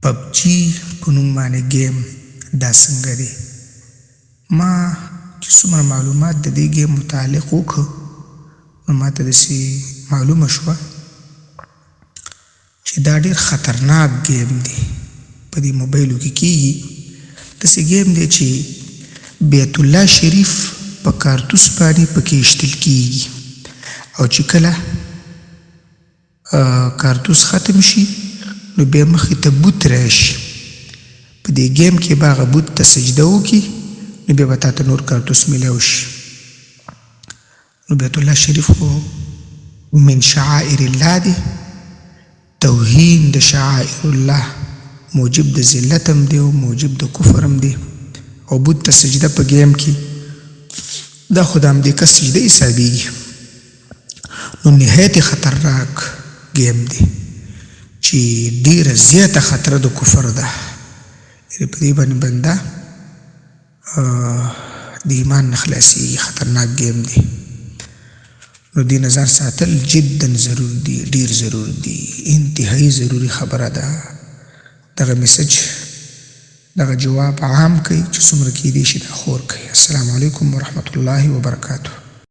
پبجي په نوم باندې ګیم دا څنګه دی. ما چې څومره معلومات د دې ګیم متعلق وکړ نو ما ته داسې معلومه شوه چې دا ډېر خطرناک ګیم دی. په دې موبایلو کې کېږي داسې ګیم دی چې بیت الله شریف په کارتوس باندې پکې ایشتل کېږي او چې کله کارتوس ختم شي نو بیا مخې ته بوت راشي. په دې ګیم کې به هغه بوت ته سجده وکړي نو بیا به تا ته نور کارتوس میلاو شي. نو بیت الله شریف خو من شعائر الله دی، توهین د شعائر الله موجب د ذلت هم دی او موجب د کفر هم دی. او بوت ته سجده په ګیم کې دا خو د همدې کس سجده حسابېږي. نو نهایت خطرناک ګیم دی چې ډېره زیاته خطره د کفر ده. په دې باندې بنده د ایمان نه خلاصېږي. خطرناک ګیم دی. نو دې نظر ساتل جدا ضرور دی، ډېر ضرور دی، انتهایی ضروري خبره ده. دغه میسج دغه جواب عام کړئ چې څومره کېدی شي دا خور کړئ. السلام علیکم ورحمة الله وبرکاته.